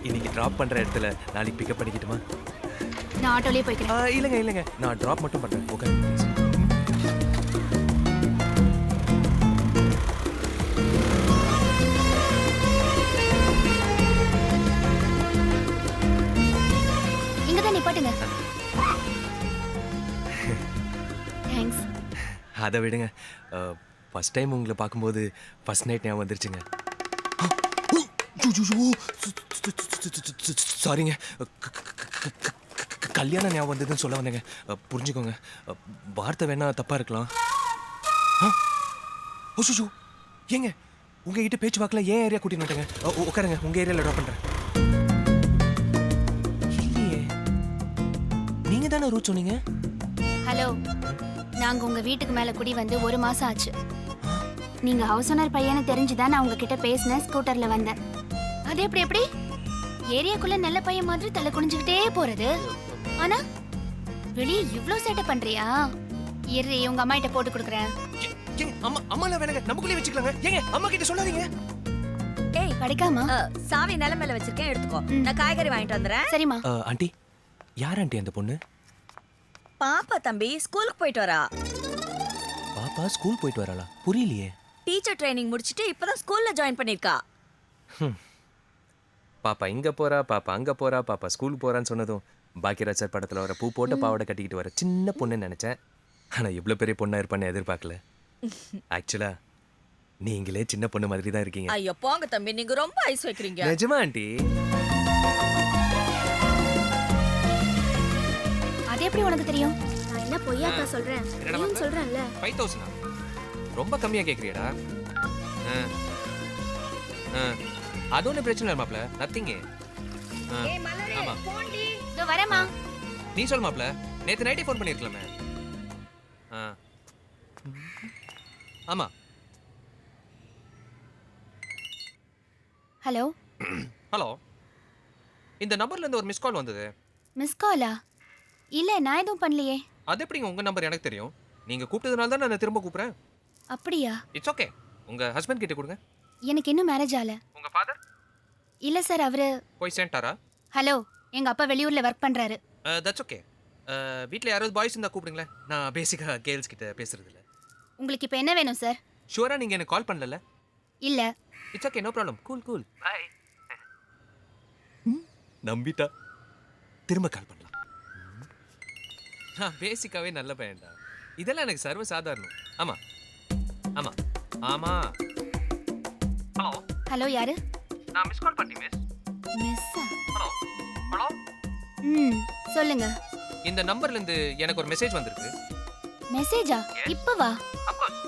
இன்னைக்கு டிராப் பண்ற இடத்துல நாளைக்கு பிக்கப் பண்ணிக்கிட்டுமா? நான் ஆட்டோலயே போய்க்கிறேன். இல்லைங்க நான் டிராப் மட்டும் பண்றேன். ஓகே இங்க தான் நிப்பாட்டுங்க. தேங்க்ஸ். அதை விடுங்க. ஃபர்ஸ்ட் டைம் உங்களை பார்க்கும்போது ஃபர்ஸ்ட் நைட் ஞாபகம் வந்துருச்சுங்க. சாரிங்க, கல்யாணம் ஞாபகம் வந்ததுன்னு சொல்ல வந்தேங்க. புரிஞ்சுக்கோங்க, வார்த்தை வேணா தப்பா இருக்கலாம். ஓஷோ ஏங்க உங்ககிட்ட பேச்சு வாக்கில் ஏன் ஏரியா கூட்டின்னு வந்துட்டேங்க. உட்காருங்க, உங்க ஏரியாவில் ட்ராப் பண்றேன். இல்லையே, நீங்க தானே ரூட் சொன்னீங்க. ஹலோ, நாங்க உங்க வீட்டுக்கு மேல குடி வந்து 1 மாசம் ஆச்சு. நீங்க ஹவுஸ் ஓனர் பையனை தெரிஞ்சுதான் நான் உங்ககிட்ட பேசினேன். ஸ்கூட்டர்ல வந்தேன். அது எப்படி ஏரியாக்குள்ள நல்ல பையன் மாதிரி தலை குனிஞ்சுக்கிட்டே போறது, ஆனா வெளியே இவ்ளோ சேட்டை பண்றியா? இரு, உங்க அம்மா கிட்ட போட்டு கொடுக்குறேன். அம்மால வேணாங்க, நமக்குள்ளே வச்சுக்கலாங்க. ஏங்க அம்மா கிட்ட சொல்லாதீங்க. ஏய் படிக்காமா சாவி நிலமேல வச்சிருக்கேன், எடுத்துக்கோ. நான் காய்கறி வாங்கிட்டு வந்துறேன். சரிம்மா. ஆண்டி, யார் ஆண்டி அந்த பொண்ணு? பாப்பா தம்பி ஸ்கூலுக்கு போயிட்டு வரா. பாப்பா ஸ்கூல் போயிட்டு வராளா? புரியலையே. டீச்சர் ட்ரைனிங் முடிச்சிட்டு இப்பதான் ஸ்கூல்ல ஜாயின் பண்ணிருக்கா. பாப்பா இங்க போறா, பாப்பா அங்க போறா, பாப்பா ஸ்கூல் போறான்னு சொன்னதும் பாக்கியராஜ் சார் படத்துல வர பூ போட்ட பாவாடை கட்டிக்கிட்டு வர சின்ன பொண்ணுன்னு நினைச்சேன். ஆனா இவ்வளவு பெரிய பொண்ணா இருப்பான்னு எதிர்பார்க்கல. ஆக்சுவலா நீங்களே சின்ன பொண்ணு மாதிரி தான் இருக்கீங்க. ஐயோ போங்க தம்பி, நீங்க ரொம்ப ஐஸ் வைக்கிறீங்க. நிஜமா ஆண்டி? அது எப்படி உனக்கு தெரியும்? நான் என்ன பொய்யாக்கா சொல்றேன்? நீயும் சொல்றேன்ல. 5000 ரொம்ப கம்மியா கேக்குறியடா. அது ஒன்றும் பிரச்சனை இல்லை மாப்ள, நத்திங்க. ஆமா இதோ வரேம்மா. நீ சொல் மாப்ள, நேத்து நைட்டே ஃபோன் பண்ணிருக்கலாமே. ஆமா. ஹலோ ஹலோ, இந்த நம்பர்ல இருந்து ஒரு மிஸ் கால் வந்தது. மிஸ் காலா? இல்ல, நான் எதுவும் பண்ணலையே. அது எப்படிங்க உங்க நம்பர் எனக்கு தெரியும்? நீங்க கூப்பிட்டதுனால தான் நான் திரும்ப கூப்பிடுறேன். அப்படியா? It's okay. உங்க ஹஸ்பண்ட் கிட்ட கொடுங்க. எனக்கு இன்னும் மேரேஜ் ஆகல. உங்க ஃாதர்? இல்ல சார், அவரு போய் சேர்ந்தாரா? ஹலோ, எங்க அப்பா வெளியூர்ல ஒர்க் பண்றாரு. That's okay. வீட்ல யாராவது பாய்ஸ் இருந்தா கூப்பிடுங்களேன். நான் பேசிக்கா கேர்ள்ஸ் கிட்ட பேசுறது இல்ல. உங்களுக்கு இப்போ என்ன வேணும் சார்? ஷூரா நீங்க எனக்கு கால் பண்ணல? இல்ல. It's okay, no problem. Cool bye. நம்பிட்டா. திரும்ப கால் பண்ணலாம். நான் பேசிக்காவே நல்ல பையன்டா. இதெல்லாம் எனக்கு சர்வ சாதாரணம். ஆமா ஆமா ஆமா. ஹலோ ஹலோ, யாரு? நான் மிஸ் கால் பண்ணி மிஸ். மிஸ்ஸா? Hello hello. சொல்லுங்க. இந்த நம்பர்ல இருந்து எனக்கு ஒரு மெசேஜ் வந்திருக்கு. மெசேஜா? இப்பவா? Of course.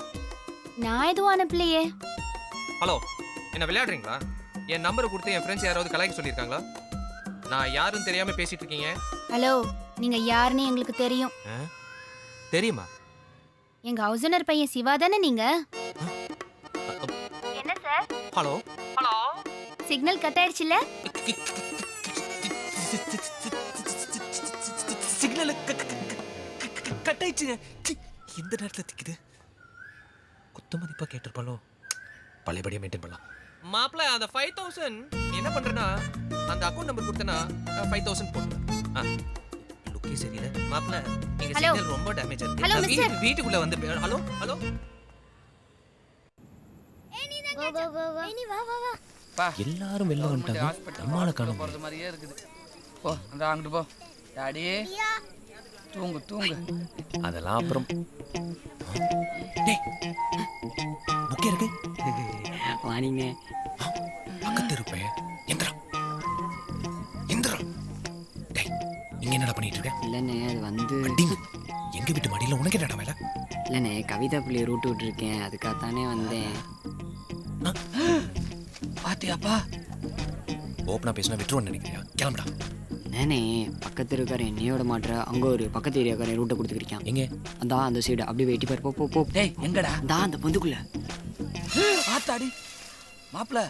நான் எதுவும் அனுப்பலையே. ஹலோ, என்ன விளையாடுறீங்களா? என் நம்பரை கொடுத்து என் ஃப்ரெண்ட்ஸ் யாராவது கலாய்க்க சொல்லியிருக்காங்களா? நான் யாருன்னு தெரியாம பேசிட்டு இருக்கீங்க. ஹலோ, நீங்க யாருன்னு எங்களுக்கு தெரியும். தெரியுமா? எங்க ஹவுஸ் ஓனர் பையன் சிவா தானே நீங்க? என்ன sir? Hello hello. Signal cut ஆயிடுச்சுல? சிக்னல் கட் ஆயிடுச்சுங்க. இந்த நேரத்தில் திக்குது. குத்து மதிப்பா கேட்டிருப்பாலோ. பழையபடியா மெயின்டைன் பண்ணலாம். மாப்பிள்ள, அந்த 5000 என்ன பண்றேன்னா, அந்த அக்கௌண்ட் நம்பர் கொடுத்தனா 5000 போட்டுறேன். லுக்கே சரியில்லை மாப்பிள்ள. நீங்க சிக்னல் ரொம்ப டேமேஜ் ஆயிருக்கு. வீட்டுக்குள்ள வந்து ஹலோ ஹலோ. எல்லாரும் வெளில வந்துட்டாங்க. நம்மால காணோம். போறது மாதிரியே இருக்குது. போ அந்த அங்கிட்டு போ. டாடி தூங்கு. அதெல்லாம் அப்புறம். டேய், புக்கே இருக்கு. வாணிங்க. பக்கத்து இருப்பேன். எந்திரா. டேய், நீங்க என்னடா பண்ணிட்டு இருக்க? இல்லைண்ணே, அது வந்து எங்க வீட்டு மடியில உனக்கு என்னடா வேலை? இல்லைண்ணே, கவிதா பிள்ளைய ரூட் விட்டுருக்கேன், அதுக்காகத்தானே வந்தேன். பாத்தியாப்பா? ஓப்பனா பேசினா விட்டுருவோன்னு நினைக்கிறியா? கிளம்புடா. நானே பக்கத்து இருக்காரு என்னையோட மாட்டுற, அங்கே ஒரு பக்கத்து ஏரியாக்காரன் ரூட்டை கொடுத்துருக்கான். எங்க? அதான் அந்த சைடு அப்படியே வெட்டி பாரு. போ போ. டேய் எங்கடா? தான் அந்த பொந்துக்குள்ள. ஆத்தாடி மாப்பிள்ள,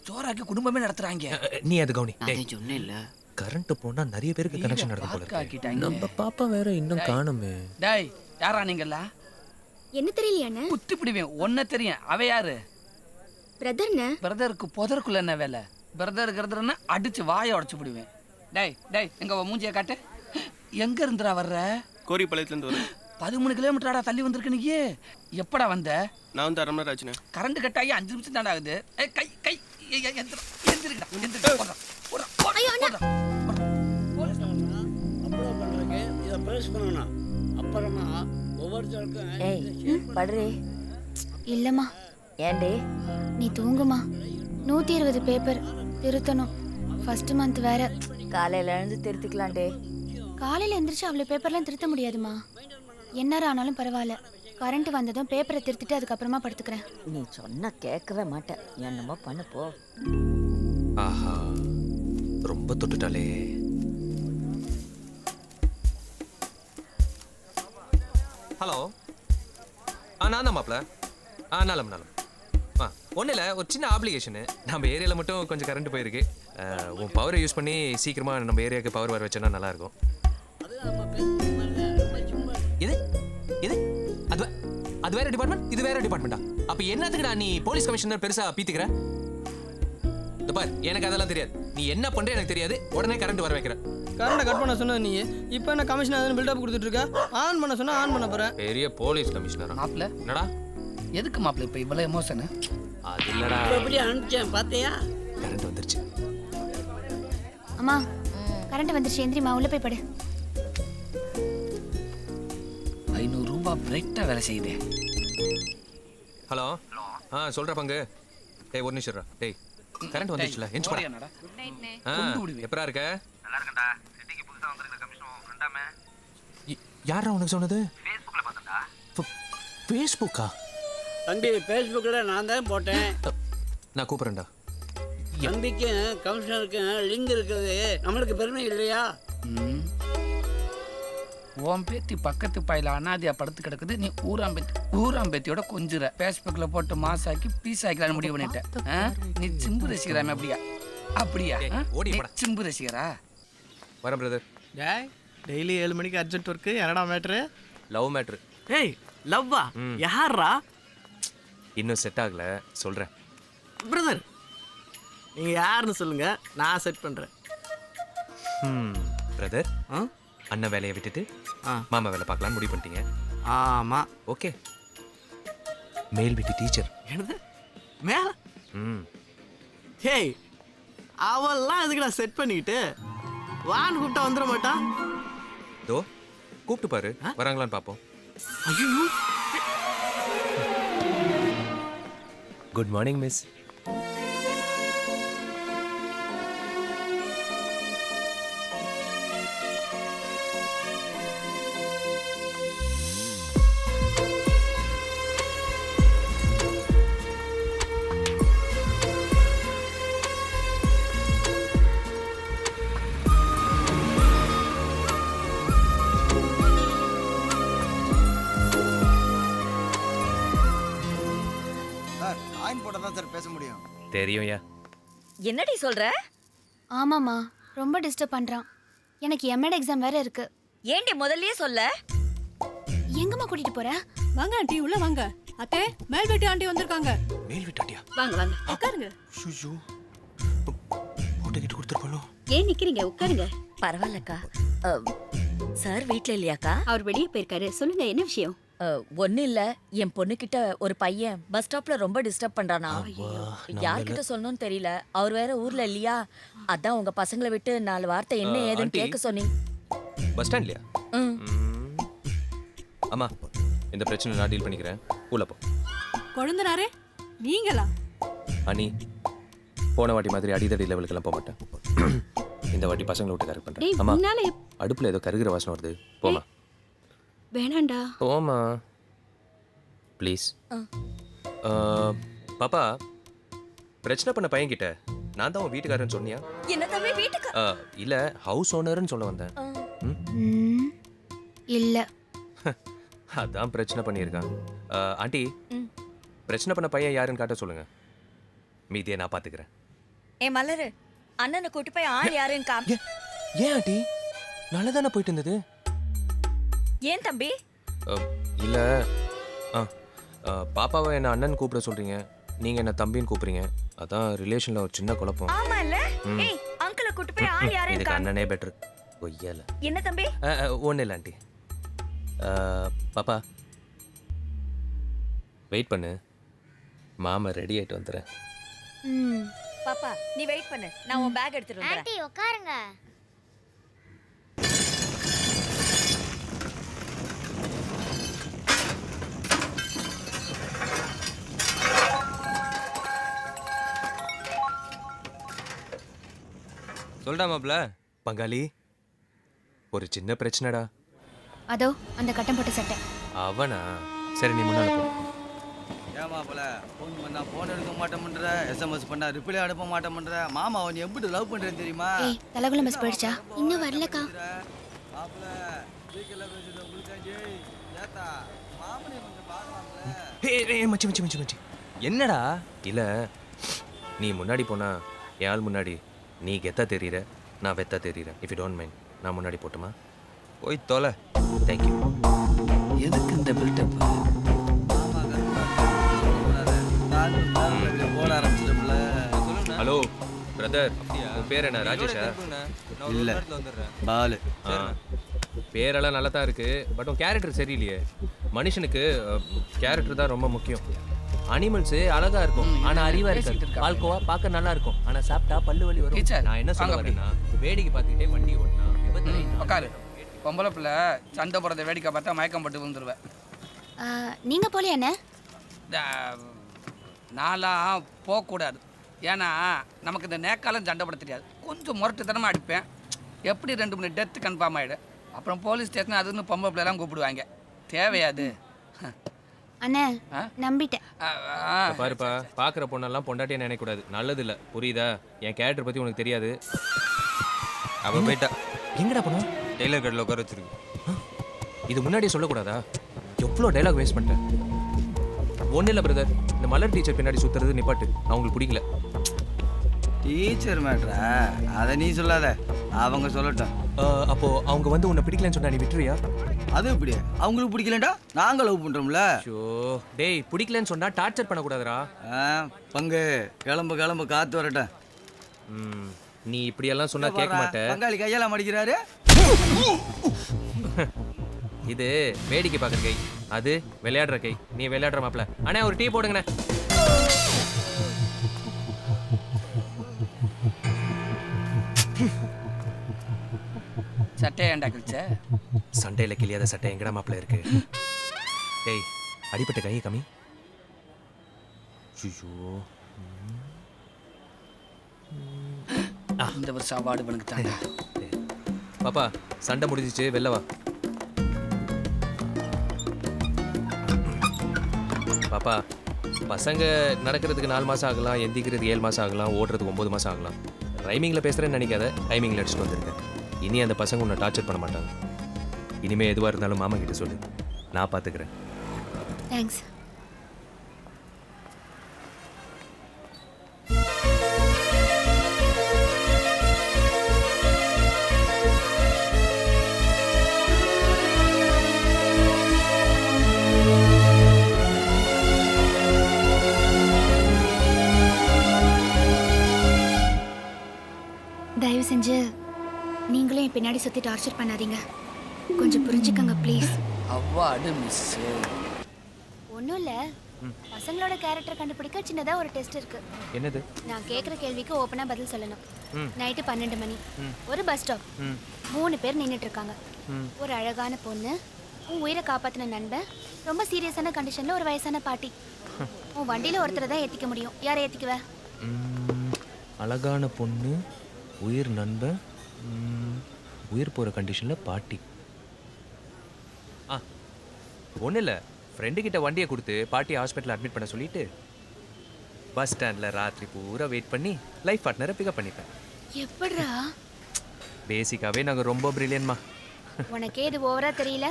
சோறாக்கி குடும்பமே நடத்துறாங்க. நீ அது கவுனி. நான் சொன்னேன் இல்ல, கரண்ட் போனா நிறைய பேருக்கு கனெக்ஷன் நடக்கும் போல இருக்கு. நம்ம பாப்பா வேற இன்னும் காணுமே. டேய் யாரா நீங்களா? என்ன தெரியலையாண்ணே? குத்தி பிடிவேன். ஒன்ன தெரியும். அவ யாரு? பிரதர்ண்ணே. பிரதருக்கு புதருக்குள்ள என்ன வேலை? பிரதர்ன்னு அடிச்சு வாயை உடச்சு விடுவேன். டேய் டேய் எங்க உன் மூஞ்சியை காட்டு. எங்க இருந்துடா வர்ற? கோரிப்பாளையத்துலேருந்து வரேன். 13 கிலோமீட்டராடா தள்ளி வந்திருக்க நீ. எப்படா வந்த? நான் வந்து 1/2 மணி நேரம் ஆச்சுண்ணே. கரண்ட் கட் ஆகி 5 நிமிஷம் தாண்டா ஆகுது. கை கை எந்திரிக்கடா. அப்ளை பண்ணுறதுக்கு இதை ப்ரெஸ் பண்ணணும். அப்புறமா ஒவ்வொருத்தருக்கும் ஏய் படுறி. இல்லம்மா, ஏண்டி? நீ தூங்குமா. 120 பேப்பர் திருத்தணும். ஃபர்ஸ்ட் மந்த் வேற. காலையில எழுந்து திருத்திக்கலாண்டே. காலையில எந்திரிச்சு அவ்வளவு பேப்பர்லாம் திருத்த முடியாதுமா. என்னரம் ஆனாலும் பரவாயில்ல. கரண்ட் வந்ததும் பேப்பரை திருத்திட்டு அதுக்கப்புறமா படுத்துக்கிறேன். நீ சொன்னா கேட்கவே மாட்டேன். என்னமோ பண்ணு போ. ஆஹா, ரொம்ப தொட்டுட்டாலே. ஹலோ, நான் தான் மாப்ள. நாளம் ஒன்றும் இல்லை, ஒரு சின்ன ஆப்ளிகேஷனு. நம்ம ஏரியாவில் மட்டும் கொஞ்சம் கரண்ட் போயிருக்கு. உன் பவரை யூஸ் பண்ணி சீக்கிரமாக நம்ம ஏரியாவுக்கு பவர் வர வச்சோன்னா நல்லாயிருக்கும். இது இது அது அது வேற டிபார்ட்மெண்ட், இது வேற டிபார்ட்மெண்ட்டா? அப்போ என்னத்துக்குடா நீ போலீஸ் கமிஷனர் பெருசாக பீத்துக்கிற? இந்த பார், எனக்கு அதெல்லாம் தெரியாது. நீ என்ன பண்ணுற எனக்கு தெரியாது. உடனே கரண்ட் வர வைக்கிற. கரண்ட்டை கட் பண்ண சொன்ன நீ இப்போ என்ன கமிஷன் அதுன்னு பில்டப் கொடுத்துட்டு இருக்க? ஆன் பண்ண சொன்னா ஆன் பண்ண போறேன். பெரிய போலீஸ் கமிஷனரா? மாப்பிள்ள என்னடா எதுக்கு மாப்பிள்ள இப்போ இவ்வளோ எமோஷனு? அது இல்லடா, எப்படி அனுப்பிச்சேன் பார்த்தியா? கரண்ட் வந்துருச்சு. அம்மா, கரண்ட் வந்துருச்சு. எந்திரிமா, உள்ள போய் படு. 500 ரூபாய் பிரைட்டாக வேலை செய்யுது. ஹலோ, சொல்ற பங்கு. டேய் ஒரு நிமிஷம் இருடா. டேய் கரண்ட் வந்துருச்சுல, எஞ்சி போடா. எப்பரா இருக்க? நல்லா இருக்கேன்டா. சிட்டிக்கு புதுசா வந்திருக்க கமிஷனர் ஃப்ரெண்டாமே. யாரா உனக்கு சொன்னது? ஃபேஸ்புக்ல பார்த்தேன்டா. ஃபேஸ்புக்கா? தம்பி, ஃபேஸ்புக்கில் நான் தான் போட்டேன். நான் கூப்பிட்றேன்டா. தம்பிக்கும் கமிஷனருக்கும் லிங்க் இருக்குது. நம்மளுக்கு பெருமை இல்லையா? உன் பேத்தி பக்கத்து பாயில அனாதியா படுத்து கிடக்குது. நீ ஊராம்பேத்தியோட கொஞ்சுற. ஃபேஸ்புக்கில் போட்டு மாசாக்கி பீஸ் ஆக்கலான்னு முடிவு பண்ணிட்டேன். நீ சிம்பு ரசிக்கிறாமே? அப்படியா? ஓடி நீ போடா. சிம்பு ரசிக்கிறா? வரேன் பிரதர். டேய், டெய்லி 7 மணிக்கு அர்ஜென்ட் ஒர்க்கு. என்னடா மேட்ரு? Love matter. ஏய், லவ்வா? யாரா? இன்னும் செட் ஆகல, சொல்றேன். பிரதர், நீங்க யாருன்னு சொல்லுங்க, நான் செட் பண்றேன். பிரதர், அண்ணன் வேலையை விட்டுட்டு மாமா வேலை பார்க்கலான்னு முடிவு பண்ணிட்டீங்க? ஆமா. ஓகே. மேல் வீட்டு டீச்சர். என்னது மேல? ம். ஹேய், அவெல்லாம் எதுக்கு நான் செட் பண்ணிக்கிட்டு? வான்னு கூப்பிட்டா வந்துட மாட்டான். தோ கூப்பிட்டு பாரு, வராங்களான்னு பார்ப்போம். ஐயோ, குட் மார்னிங் மிஸ். தெரியும்யா. என்னடி சொல்ற? ஆமாம்மா, ரொம்ப டிஸ்டர்ப் பண்றான். எனக்கு எம்எட் எக்ஸாம் வேற இருக்கு. ஏண்டி முதல்லயே சொல்ல? எங்கம்மா கூட்டிட்டு போற? வாங்க ஆண்டி, உள்ள வாங்க. அத்தை, மேல் வீட்டு ஆண்டி வந்திருக்காங்க. மேல் வீட்டாட்டியா? வாங்க வாங்க, உட்காருங்க. ஐயோ, போட்டு கிட்ட கொடுத்துருப்பாளோ? ஏன் நிக்கிறீங்க? உட்காருங்க. பரவாயில்லக்கா. சார் வீட்ல இல்லையாக்கா? அவர் வெளியே போயிருக்காரு. சொல்லுங்க, என்ன விஷயம்? ஒன்னும் இல்ல, என் பொண்ணு கிட்ட ஒரு பையன் பஸ் ஸ்டாப்ல ரொம்ப டிஸ்டர்ப் பண்றானா. யார்கிட்ட சொல்லணும்னு தெரியல. அவர் வேற ஊர்ல இல்லையா, அதான் உங்க பசங்களை விட்டு 4 வார்த்தை என்ன ஏதுன்னு கேட்க சொன்னீங்க. பஸ் ஸ்டாண்ட்லயா? அம்மா, இந்த பிரச்சனை நான் டீல் பண்ணிக்கிறேன். உள்ள போ. கொழுந்தனாரே, நீங்களா? அனி, போன வாட்டி மாதிரி அடிதடி லெவலுக்கெல்லாம் போக மாட்டேன். இந்த வாட்டி பசங்களை விட்டு கரெக்ட் பண்றேன். அம்மா, அடுப்புல ஏதோ கருகிற வாசனை வருது. போமா. வேணாண்டா. போமா ப்ளீஸ். பாப்பா, பிரச்சனை பண்ண பையன் கிட்ட நான் தான் உன் வீட்டுக்காரன்னு சொன்னியா? என்ன தம்பி வீட்டுக்கு? இல்ல, ஹவுஸ் ஓனர்னு சொல்ல வந்தேன். இல்ல. அதான் பிரச்சனை பண்ணியிருக்கான். ஆண்டி, பிரச்சனை பண்ண பையன் யாருன்னு காட்ட சொல்லுங்க. மீதியை நான் பாத்துக்கிறேன். ஏ மலரு, அண்ணனை கூட்டி போய் ஆள் யாருன்னு காம். ஏன் ஆண்டி, நல்லதானே போயிட்டு இருந்தது? ஏன் தம்பி? இல்ல, பாப்பாவை என்ன அண்ணன் கூப்பிட சொல்றீங்க, நீங்க என்ன தம்பின்னு கூப்பிடுறீங்க. அதான் ரிலேஷன்ல ஒரு சின்ன குழப்பம். ஆமால ஏய் அங்கிளை கூட்டி போய் ஆள் யாரும் இதுக்கு இருக்கா அண்ணனே பெட்டர். கொய்யால என்ன தம்பி ஒன்றும் இல்லை ஆண்டி. பாப்பா வெயிட் பண்ணு, மாமா ரெடி ஆகிட்டு வந்துடுறேன். ம். பாப்பா நீ வெயிட் பண்ணு, நான் உன் பேக் எடுத்துட்டு வந்துறேன். ஆண்டி உட்காருங்க. சொல்டா மாப்ள. பங்காளி ஒரு சின்ன பிரச்சனைடா. அதோ அந்த கட்டம் போட்ட சட்டை. அவனா? சரி நீ முன்னால போ. ஏமா போல ஃபோன் பண்ணா ஃபோன் எடுக்க மாட்டேன்ற, எஸ்எம்எஸ் பண்ணா ரிப்ளை அனுப்ப மாட்டேன்ற. மாமா அவன் எப்படி லவ் பண்றேன்னு தெரியுமா? ஏய் தலகுல மிஸ் போயிடுச்சா? இன்னும் வரலக்கா. மாப்பிள வீக்கல பேசுறது உங்களுக்கு ஏத்தா மாமனே கொஞ்சம் பார்க்கலாம்ல. ஏய் மச்சி மச்சி மச்சி மச்சி என்னடா? இல்ல நீ முன்னாடி போனா என் ஆள் முன்னாடி நீ கெத்தா தெரியுற, நான் வெத்தா தெரியுறேன். இஃப் யூ டோன்ட் மைண்ட் நான் முன்னாடி போட்டுமா? போய் தொலை. தேங்க்யூ. எதுக்கு இந்த பில்டப்? போட ஆரம்பிச்சிட்டோம்ல. ஹலோ பிரதர், உன் பேர் என்ன? ராஜேஷா? இல்ல பாலு. பேரெல்லாம் நல்லா தான் இருக்கு, பட் உன் கேரக்டர் சரியில்லையே. மனுஷனுக்கு கேரக்டர் தான் ரொம்ப முக்கியம். அனிமல்ஸ் அழகா இருக்கும் ஆனா அறிவா இருக்காது. பால்கோவா பார்க்க நல்லா இருக்கும் ஆனா சாப்பிட்டா பல்லு வலி வரும். டீச்சர், நான் என்ன சொல்ல வாங்க வரேன்னா, வேடிக்கை பார்த்துக்கிட்டே வண்டி ஓட்டினா உட்காரு. பொம்பளை பிள்ளை சண்டை போடுறத வேடிக்கை பார்த்தா மயக்கம் போட்டு விழுந்துருவேன். நீங்க போல என்ன? நான்லாம் போகக்கூடாது. ஏன்னா நமக்கு இந்த நேக்காலம் சண்டை போட தெரியாது. கொஞ்சம் முரட்டுத்தனமாக அடிப்பேன். எப்படி 2-3 டெத்து கன்ஃபார்ம் ஆகிடும். அப்புறம் போலீஸ் ஸ்டேஷன் அதுன்னு பொம்பளை பிள்ளைலாம் கூப்பிடுவாங்க. தேவையாது. அண்ணே நம்பிட்டேன். பாருப்பா, பாக்குற பொண்ணெல்லாம் பொண்டாட்டியை நினைக்க கூடாது, நல்லது இல்ல, புரியுதா? என் கேரக்டர் பத்தி உனக்கு தெரியாது. அவ போயிட்டா. எங்கடா போனா? டெய்லர் கடையில் உட்கார வச்சிருக்கு. இது முன்னாடியே சொல்லக்கூடாதா? எவ்வளோ டைலாக் வேஸ்ட் பண்ணிட்டேன். ஒன்றும் இல்லை பிரதர், இந்த மலர் டீச்சர் பின்னாடி சுத்துறது நிப்பாட்டு, அவங்களுக்கு பிடிக்கல. டீச்சர் மேட்ரா? அதை நீ சொல்லாத, அவங்க சொல்லட்டும். அப்போ அவங்க வந்து உன்னை பிடிக்கலன்னு சொன்னா நீ விட்டுறியா? அது எப்படி அவங்களுக்கு பிடிக்கலண்டா? நாங்க லவ் பண்றோம்ல. ஷோ டேய், பிடிக்கலன்னு சொன்னா டார்ச்சர் பண்ணக்கூடாதுடா. பங்கு கிளம்பு கிளம்பு, காத்து வரட்டும். நீ இப்படியெல்லாம் சொன்னா கேட்க மாட்டேன். பங்காளி கையெல்லாம் மடிக்கிறாரு. இது வேடிக்கை பார்க்குற கை, அது விளையாடுற கை. நீ விளையாடுற மாப்பிள்ள. அண்ணா ஒரு டீ போடுங்கண்ணே. சட்டையை ஏன்டா கிழிச்ச? சண்டையில் கிளியாத சட்டை எங்கடா மாப்பிள்ள இருக்கு? டேய் அடிப்பட்ட கையை கம்மி. ஐயோ, இந்த வருஷம் அவார்டு எனக்கு தாங்க. பாப்பா சண்டை முடிஞ்சிச்சு, வெளில வா. பாப்பா பசங்க நடக்கிறதுக்கு 4 மாதம் ஆகலாம், எந்திக்கிறதுக்கு 7 மாதம் ஆகலாம், ஓடுறதுக்கு 9 மாதம் ஆகலாம். ரைமிங்கில் பேசுகிறேன்னு நினைக்காத, டைமிங்கில் அடிச்சுட்டு வந்திருக்கேன். இனி அந்த பசங்க உன்னை டார்ச்சர் பண்ண மாட்டாங்க. இனிமேல் எதுவாக இருந்தாலும் மாமா கிட்ட சொல்லு, நான் பார்த்துக்கிறேன். தேங்க்ஸ். தயவு செஞ்சு நீங்களும் என் பின்னாடி சுற்றி டார்ச்சர் பண்ணாதீங்க. கொஞ்சம் புரிஞ்சுக்கங்க ப்ளீஸ். Award miss. ஒன்றும் இல்லை, பசங்களோட கேரக்டர் கண்டுபிடிக்க சின்னதாக ஒரு டெஸ்ட் இருக்கு. என்னது? நான் கேட்குற கேள்விக்கு ஓப்பனாக பதில் சொல்லணும். நைட்டு 12 மணி, ஒரு பஸ் ஸ்டாப், 3 பேர் நின்றுட்டு இருக்காங்க. ஒரு அழகான பொண்ணு, உன் உயிரை காப்பாற்றின நண்பன், ரொம்ப சீரியஸான கண்டிஷனில் ஒரு வயசான பாட்டி. உன் வண்டியில் ஒருத்தரை தான் ஏற்றிக்க முடியும். யாரை ஏற்றிக்குவ? அழகான பொண்ணு, உயிர் நண்பன், உயிர் போகிற கண்டிஷனில் பாட்டி. ஒன்றும் இல்லை, ஃப்ரெண்டுக்கிட்ட வண்டியை கொடுத்து பாட்டியை ஹாஸ்பிட்டலில் அட்மிட் பண்ண சொல்லிட்டு பஸ் ஸ்டாண்டில் ராத்திரி பூரா வெயிட் பண்ணி லைஃப் பார்ட்னரை பிக்கப் பண்ணிப்பேன். எப்படிரா? பேசிக்காகவே நாங்கள் ரொம்ப பிரில்லியன்மா. உனக்கே இது ஓவரா தெரியல?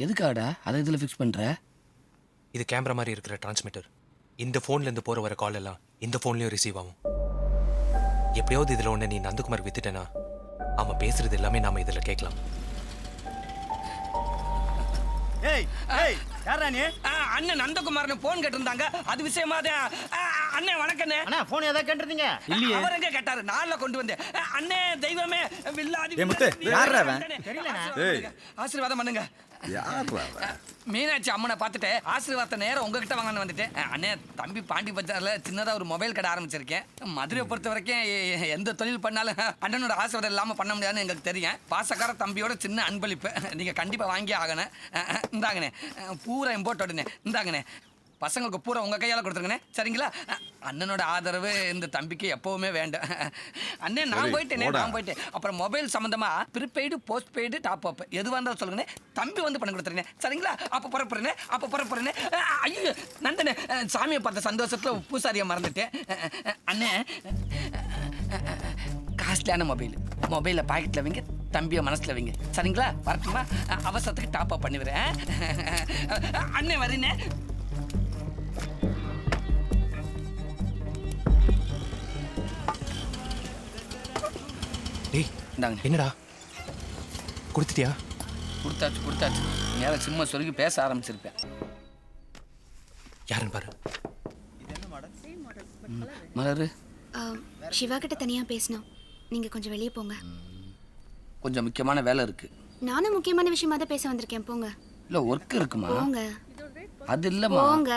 எதுக்காடா அதை இதில் ஃபிக்ஸ் பண்ணுற? இது கேமரா மாதிரி இருக்கிற டிரான்ஸ்மிட்டர். இந்த ஃபோன்லேருந்து போகிற வர கால் எல்லாம் இந்த ஃபோன்லேயும் ரிசீவ் ஆகும். எப்படியாவது இதில் ஒன்று நீ நந்தகுமார் வித்துட்டேன்னா அவன் பேசுறது எல்லாமே நாம இதில் கேட்கலாம். ஏய் ஏய் யாரா நீ? அண்ணன் நந்தகுமார்னு போன் கேட்டிருந்தாங்க, அது விஷயமா தான். அண்ணே வணக்கண்ணே. அண்ணா போன் ஏதாவது கேட்டிருந்தீங்க? அவர் எங்க கேட்டாரு? நான்ல கொண்டு வந்தேன். அண்ணே தெய்வமே வில்லாதி. ஆசீர்வாதம் பண்ணுங்க. மீனாட்சி அம்மனை பார்த்துட்டு ஆசீர்வாதத்தை நேரம் உங்ககிட்ட வாங்கன்னு வந்துட்டேன். அண்ணே தம்பி பாண்டி பஜார்ல சின்னதா ஒரு மொபைல் கடை ஆரம்பிச்சிருக்கேன். மதுரையை பொறுத்த வரைக்கும் எந்த தொழில் பண்ணாலும் அண்ணனோட ஆசீர்வாதம் இல்லாம பண்ண முடியாதுன்னு எங்களுக்கு தெரியும். பாசக்கார தம்பியோட சின்ன அன்பளிப்பு நீங்க கண்டிப்பா வாங்கி ஆகணும். இந்தாங்கண்ணே பூரா இம்போர்ட் உடனே இந்தாங்கண்ணே. பசங்களுக்கு பூரா உங்க கையால கொடுத்துருங்கண்ணே. சரிங்களா? அண்ணனோட ஆதரவு இந்த தம்பிக்கு எப்பவுமே வேண்டும். அண்ணே நான் போயிட்டேன். அப்புறம் மொபைல் சம்பந்தமா prepaid post paid top up எதுவாக இருந்தாலும் சொல்லுங்கண்ணே. தம்பி வந்து பண்ணி கொடுத்துருங்க. சரிங்களா? அப்போ புறப்புறேன். ஐயோ நந்தனே சாமியை பார்த்த சந்தோஷத்துல பூசாரியை மறந்துட்டேன். அண்ணே காஸ்ட்லியான மொபைலை பாக்கெட்டில் வைங்க, தம்பியை மனசில் வைங்க. சரிங்களா? வரட்டுமா? அவசரத்துக்கு டாப் அப் பண்ணிவிடுறேன். அண்ணே வரீனே. டேய் என்னடா கொடுத்துட்டியா? கொடுத்தாச்சு. நேரம் சும்மா சொல்லி பேச ஆரம்பிச்சிருப்பேன். யாருன்னு பாரு. மலரு சிவா கிட்ட தனியா பேசணும். நீங்க கொஞ்சம் வெளியே போங்க. கொஞ்சம் முக்கியமான வேலை இருக்கு. நானும் முக்கியமான விஷயமா தான் பேச வந்திருக்கேன். போங்க. இல்ல ஒர்க் இருக்குமா? போங்க. அது இல்லம்மா. போங்க.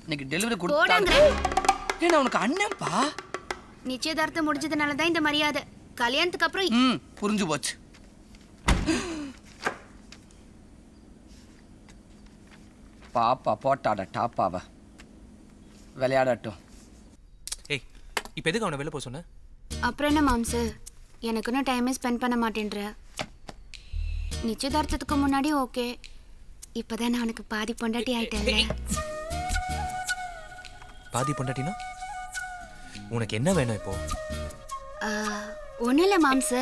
இன்னைக்கு டெலிவரி கொடுத்தாங்க. ஏன்னா உனக்கு அண்ணன்ப்பா. நிச்சயதார்த்தம் முடிஞ்சதுனால தான் இந்த மரியாதை. கல்யாணத்துக்கு அப்புறம் புரிஞ்சு போச்சு. பாப்பா போட்டாட டாப்பாவா விளையாடட்டும். ஏய் இப்போ எதுக்கு அவனை வெளில போக சொன்ன? அப்புறம் என்ன மாம்சு, எனக்குன்னு டைமே ஸ்பெண்ட் பண்ண மாட்டேன்ற. நிச்சயதார்த்தத்துக்கு முன்னாடி ஓகே, இப்போதான் நான் உனக்கு பாதி பொண்டாட்டி ஆயிட்டேன்ல. பாதி பொண்டாட்டினா உனக்கு என்ன வேணும் இப்போ? ஒன்றும் இல்லை மாம்சு,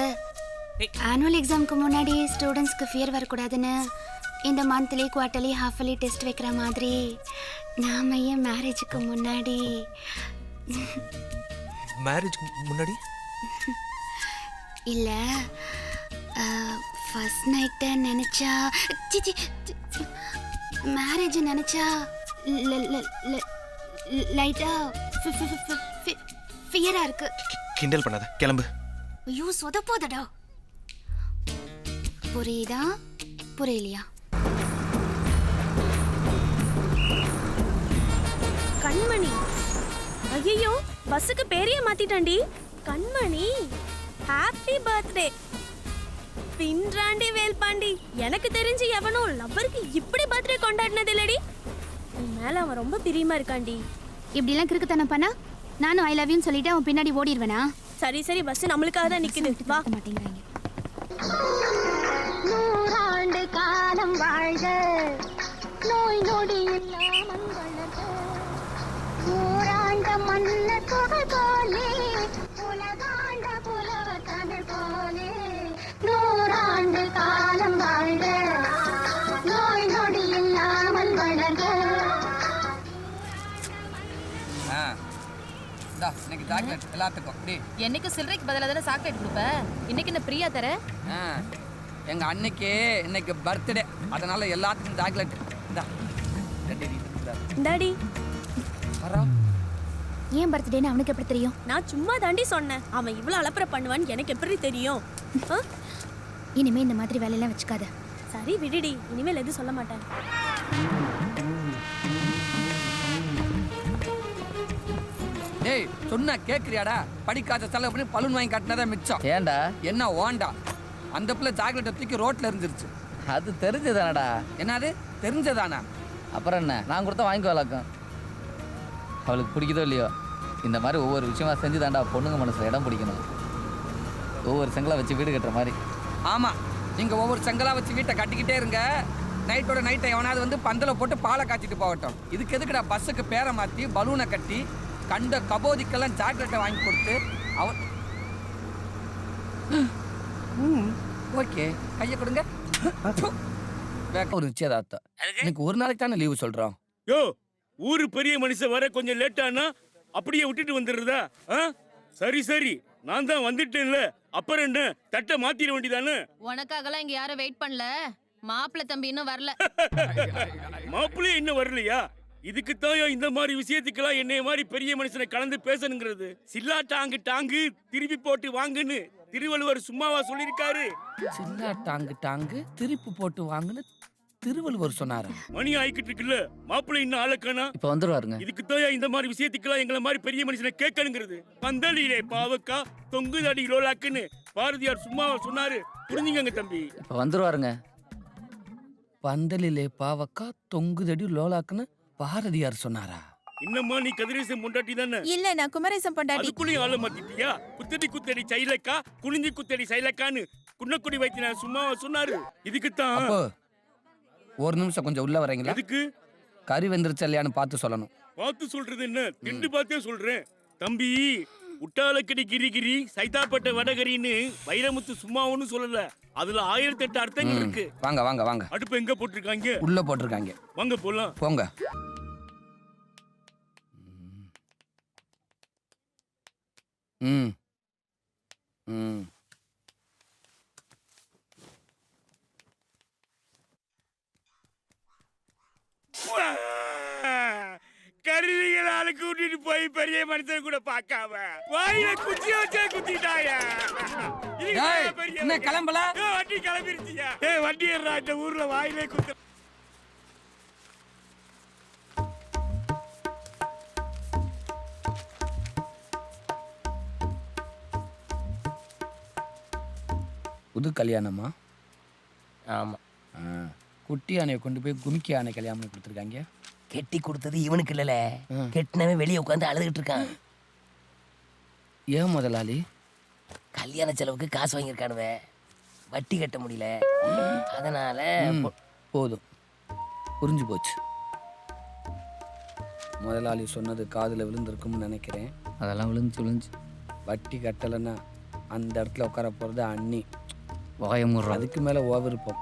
ஆனுவல் எக்ஸாமுக்கு முன்னாடி ஸ்டூடெண்ட்ஸ்க்கு ஃபியர் வரக்கூடாதுன்னு இந்த மந்த்லி குவார்ட்டர்லி ஹாஃபலி டெஸ்ட் வைக்கிற மாதிரி நாம ஏன் மேரேஜுக்கு முன்னாடி இல்லை ஃபர்ஸ்ட் நைட்டை நினச்சா மேரேஜ் நினச்சா லைட்டாக ஃபியராக இருக்கு. கிண்டல் பண்ணாத, கிளம்பு. ஐயோ சொதப்போதடா. புரியுதா புரியலையா? கண்மணி, ஐயோ பஸ்ஸுக்கு பேரையே மாத்திட்டாண்டி. கண்மணி ஹாப்பி பர்த்டே. பின்றாண்டி வேல்பாண்டி, எனக்கு தெரிஞ்சு எவனும் லவ்வருக்கு இப்படி பர்த்டே கொண்டாடினது இல்லடி. உன் மேல அவன் ரொம்ப பிரியமா இருக்காண்டி. இப்படிலாம் கிறுக்குத்தனம் பண்ணா நானும் ஐ லவ் யூன்னு சொல்லிட்டு அவன் பின்னாடி ஓடிடுவேனா? சரி பஸ் நம்மளுக்காக தான் நிக்குது. வா. மாட்டேங்கிறாங்க. நூறாண்டு காலம் வாழ்க, நோய் நொடி இல்லாமல் வளர்க, நூறாண்ட மன்ன தொகை போலே, உலகாண்ட புலவ தமிழ் போலே, நூறாண்டு காலம் வாழ்க, நோய் நொடி இல்லாமல் வளர்க. இன்னைக்கு சாக்லேட் எல்லாத்துக்கும். அப்படி என்னைக்கு சில்லறைக்கு பதிலாக தானே சாக்லேட் கொடுப்ப, இன்னைக்கு என்ன பிரியா தர? எங்க அன்னைக்கு இன்னைக்கு பர்த்டே, அதனால எல்லாத்துக்கும் சாக்லேட். டாடி ஏன் பர்த்டேன்னு அவனுக்கு எப்படி தெரியும்? நான் சும்மா தாண்டி சொன்னேன். அவன் இவ்வளவு அலப்பற பண்ணுவான்னு எனக்கு எப்படி தெரியும்? இனிமே இந்த மாதிரி வேலையெல்லாம் வச்சுக்காத. சரி விடுடி, இனிமேல் எதுவும் சொல்ல மாட்டேன். ஏய் சொன்னா கேக்குறியாடா? படிக்காத செலவு பண்ணி பலூன் வாங்கி கட்டினதா மிச்சம். ஏன்டா? என்ன ஓண்டா? அந்த பிள்ளை சாக்லேட்டை தூக்கி ரோட்ல இருந்துருச்சு. அது தெரிஞ்சதானடா. என்னது தெரிஞ்சதானா? அப்புறம் என்ன, நான் கொடுத்தா வாங்கி வளர்க்கும். அவளுக்கு பிடிக்குதோ இல்லையோ, இந்த மாதிரி ஒவ்வொரு விஷயமா செஞ்சு தாண்டா பொண்ணுங்க மனசுல இடம் பிடிக்கணும். ஒவ்வொரு செங்கலா வச்சு வீடு கட்டுற மாதிரி. ஆமா, நீங்க ஒவ்வொரு செங்கலா வச்சு வீட்டை கட்டிக்கிட்டே இருங்க. நைட்டோட நைட்டை எவனாவது வந்து பந்தல போட்டு பாலை காய்ச்சிட்டு போகட்டும். இதுக்கு எதுக்குடா பஸ்ஸுக்கு பேரை மாற்றி பலூனை கட்டி கண்ட கபோதிக்கெல்லாம் சாக்லேட்டை வாங்கி கொடுத்து அவன் ஓகே கையை கொடுங்க. ஒரு நிச்சயதார்த்தம். எனக்கு ஒரு நாளைக்கு தானே லீவு சொல்றோம். யோ, ஊரு பெரிய மனுஷன் வர கொஞ்சம் லேட்டானா அப்படியே விட்டுட்டு வந்துடுறதா? சரி நான் தான் வந்துட்டேன்ல, அப்புறம் என்ன தட்டை மாத்திர வேண்டியதானே? உனக்காகலாம் இங்க யாரும் வெயிட் பண்ணல. மாப்பிள்ளை தம்பி இன்னும் வரல. மாப்பிள்ளை இன்னும் வரலையா? இதுக்குத்தான் இந்த மாதிரி விஷயத்துக்கெல்லாம் என்னைய மாதிரி பெரிய மனுஷனை கலந்து பேசணுங்கிறது. சில்லா டாங்கு டாங்கு திருப்பி போட்டு வாங்குன்னு திருவள்ளுவர் சும்மாவா சொல்லியிருக்காரு? சின்ன டாங்கு டாங்கு திருப்பி போட்டு வாங்குன்னு திருவள்ளுவர் சொன்னாரு. மணி ஆயிக்கிட்டு இருக்குல்ல, மாப்பிள்ளை இன்னும் ஆளக்கானா? இப்போ வந்துருவாருங்க. இதுக்குத்தான் இந்த மாதிரி விஷயத்துக்கெல்லாம் எங்களை மாதிரி பெரிய மனுஷனை கேட்கணுங்கிறது. பந்தலிலே பாவக்கா தொங்குதடி லோலாக்குன்னு பாரதியார் சும்மாவா சொன்னாரு? புரிஞ்சுங்க தம்பி. இப்போ வந்துருவாருங்க. பந்தலிலே பாவக்கா தொங்குதடி லோலாக்குன்னு பாரதியார் சொன்னாரா? இன்னமா நீ கதிரேசன் பொண்டாட்டி தானே? இல்ல நான் குமரேசன் பொண்டாட்டி. அதுக்குள்ளேயும் ஆள மாத்திட்டியா? குத்தடி குத்தடி சைலக்கா குனிஞ்சி குத்தடி சைலக்கான்னு குன்னக்குடி வைத்திய சும்மாவா சொன்னாரு? இதுக்குத்தான். அப்போ ஒரு நிமிஷம் கொஞ்சம் உள்ள வரீங்களா? அதுக்கு கறி வெந்துருச்சு இல்லையான்னு பார்த்து சொல்லணும். பார்த்து சொல்றது என்ன? திண்டு பார்த்தே சொல்றேன் தம்பி. உட்டாலக்கடி கிரி கிரி சைதாப்பட்ட வடகரின்னு வைரமுத்து சும்மா ஒன்னும் சொல்லல. அதுல 1008 அர்த்தங்கள் இருக்கு. வாங்க வாங்க வாங்க. அடுப்பு எங்க போட்டிருக்காங்க? உள்ள போட்டிருக்காங்க. வாங்க போலாம். போங்க. ம் ம் கருவிகளால கூட்டிட்டு போய் பெரிய மனுஷன் கூட பார்க்காம வாயில குச்சி வச்சே குத்திட்டாயா? என்ன கிளம்பல? வண்டி கிளம்பிருச்சியா? வண்டி ஏறா இந்த ஊர்ல வாயிலே குத்து. புது கல்யாணமா? ஆமா. குட்டி யானையை கொண்டு போய் குமிக்கி யானை கல்யாணம் கொடுத்துருக்காங்க. கெட்டி கொடுத்தது இவனுக்கு இல்லல, கெட்டினவன் வெளியே உட்காந்து அழுதுகிட்டு இருக்கான். ஏன் முதலாளி? கல்யாண செலவுக்கு காசு வாங்கியிருக்கானுவ, வட்டி கட்ட முடியல, அதனால போதும், புரிஞ்சு போச்சு. முதலாளி சொன்னது காதுல விழுந்திருக்கும்னு நினைக்கிறேன். அதெல்லாம் விழுந்து வட்டி கட்டலைன்னா அந்த இடத்துல உட்கார போறது அண்ணி. வாயமுறா. அதுக்கு மேல ஓ விருப்பம்.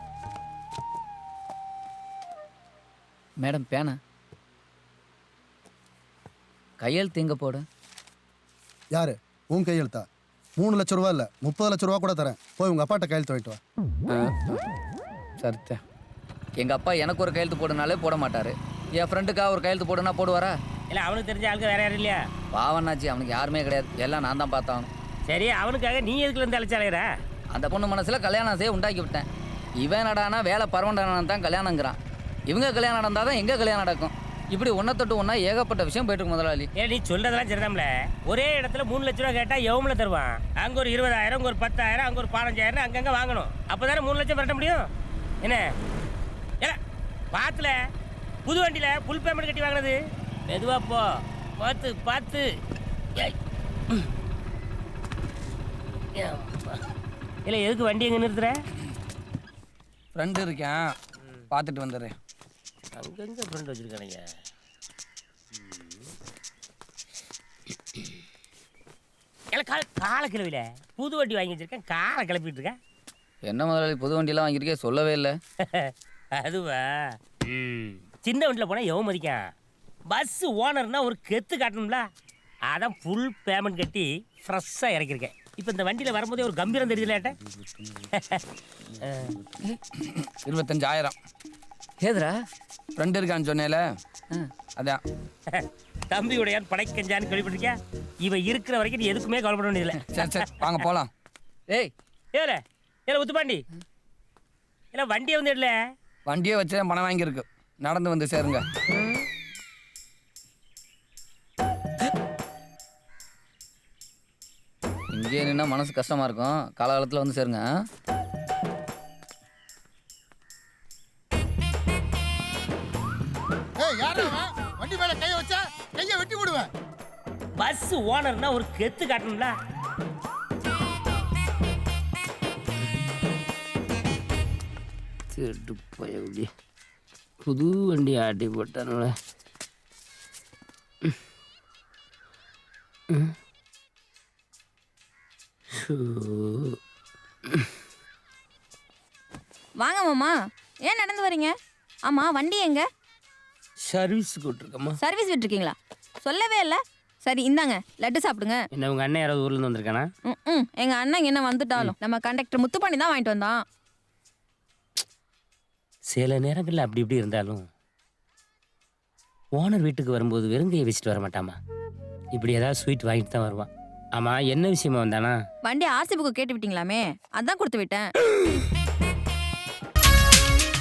மேடம் பேனா கையெழுத்து எங்க போட? யாரு உன் கையெழுத்தா? 3 லட்சம் ரூபா இல்ல 30 லட்சம் ரூபா கூட தரேன். போய் உங்க அப்பாட்ட கையெழுத்து வாங்கிட்டு வா. சரித்த. எங்க அப்பா எனக்கு ஒரு கையெழுத்து போடுனாலே போட மாட்டாரு. என் ஃப்ரெண்டுக்காக ஒரு கையெழுத்து போடுனா போடுவாரா? இல்ல அவனுக்கு தெரிஞ்ச ஆளுக்கு வேற யாரும் இல்லையா? பாவனாச்சி, அவனுக்கு யாருமே கிடையாது. எல்லாம் நான் தான் பார்த்தான். சரி, அவனுக்காக நீ எதுக்குல இருந்து அழைச்சாலையிற? அந்த பொண்ணு மனசுல கல்யாணம் செய்ய உண்டாக்கி விட்டேன். இவன் நடானா வேலை பரவண்டான தான் கல்யாணங்கிறான். இவங்க கல்யாணம் நடந்தாதான் எங்க கல்யாணம் நடக்கும். இப்படி ஒன்றை தொட்டு ஒன்றா ஏகப்பட்ட விஷயம் போயிட்டு இருக்கு முதலாளி. ஏன் நீ சொல்றதெல்லாம் சரிதான்ல. ஒரே இடத்துல 3 லட்ச ரூபா கேட்டா எவ்வளவு தருவான்? அங்க ஒரு 20,000, அங்க ஒரு 10,000, அங்க ஒரு 15,000 அங்கங்க வாங்கணும். அப்பதானே 3 லட்சம் பரட்ட முடியும். என்ன ஏல பாத்துல புது வண்டியில புல் பேமெண்ட் கட்டி வாங்கினது? மெதுவா போ, பார்த்து பார்த்து. இல்ல எதுக்கு வண்டி எங்க நிறுத்துற? ஃப்ரெண்டு இருக்கேன், பார்த்துட்டு வந்துடுறேன். அங்கங்க ஃப்ரெண்ட் வச்சிருக்கானுங்க. காலை கிளவில புது வண்டி வாங்கி வச்சிருக்கேன், காலை கிளப்பிட்டு இருக்கேன். என்ன முதலாளி புது வண்டியெல்லாம் வாங்கியிருக்கே, சொல்லவே இல்லை. அதுவா, சின்ன வண்டியில் போனால் எவன் மதிக்கான்? பஸ் ஓனர்னா ஒரு கெத்து காட்டணும்ல, அதான் ஃபுல் பேமெண்ட் கட்டி ஃப்ரெஷ்ஷாக இறக்கிருக்கேன். இப்போ இந்த வண்டியில் வரும்போதே ஒரு கம்பீரம் தெரியுதுல. 25,000. ஏதுரா ஃப்ரெண்டு இருக்கான்னு சொன்னேல, அதான். தம்பியுடைய படைக்கஞ்சான்னு கேள்விப்பட்டிருக்கியா? இவன் இருக்கிற வரைக்கும் நீ எதுக்குமே கவலைப்பட வேண்டியதில்லை. சரி சரி வாங்க போகலாம். ஏய் ஏல ஏல உத்துப்பாண்டி, இல்லை வண்டியை வந்து இடல. வண்டியை வச்சு தான் பணம் வாங்கியிருக்கு, நடந்து வந்து சேருங்க. இங்கே நின்னா மனசு கஷ்டமா இருக்கும், காலகாலத்தில் வந்து சேருங்க. வண்டி மேல கைய வச்சா கைய வெட்டி போடுவேன். பஸ் ஓனர்னா ஒரு கெத்து காட்டணும்ல. திருட்டு போய் எப்படி புது வண்டி ஆட்டி போட்டானுல. வாங்க மாமா, ஏன் நடந்து வரீங்க? ஆமா வண்டி எங்க? சர்வீஸ் கூட்டிருக்கம்மா. சர்வீஸ் விட்டுருக்கீங்களா? சொல்லவே இல்லை. சரி இந்தாங்க லட்டு சாப்பிடுங்க. என்ன உங்க அண்ணன் யாராவது ஊர்ல இருந்து வந்திருக்கானா? எங்க அண்ணன் என்ன வந்துட்டாலும் நம்ம கண்டக்டர் முத்து பண்ணி தான் வாங்கிட்டு வந்தான். சில நேரங்கள்ல அப்படி இப்படி இருந்தாலும் ஓனர் வீட்டுக்கு வரும்போது வெறுங்கையை வச்சுட்டு வர மாட்டாமா. இப்படி ஏதாவது ஸ்வீட் வாங்கிட்டு தான் வருவான். ஆமா, என்ன விஷயமா வந்தானா? வண்டி ஆர்சி புக்கு கேட்டு விட்டீங்களாமே, அதான் கொடுத்து விட்டேன்.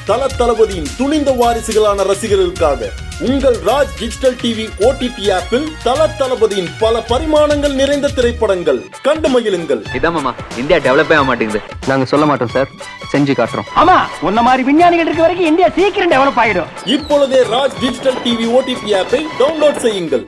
தல தளபதியின் துணிந்த வாரிசுகளான ரசிகர்களுக்காக உங்கள் ராஜ் டிஜிட்டல் டிவி OTT ஆப்பில் தல தளபதியின் பல பரிமாணங்கள் நிறைந்த திரைப்படங்கள் கண்டு மகிழுங்கள். இதான் மாமா, இந்தியா டெவலப்பே ஆக மாட்டேங்குது. நாங்க சொல்ல மாட்டோம் சார், செஞ்சு காட்டுறோம். ஆமா, உன்ன மாதிரி விஞ்ஞானிகள் இருக்க வரைக்கும் இந்தியா சீக்கிரம் டெவலப் ஆயிடும். இப்பொழுதே ராஜ் டிஜிட்டல் டிவி OTT ஆப்பை டவுன்லோட் செய்யுங்கள்.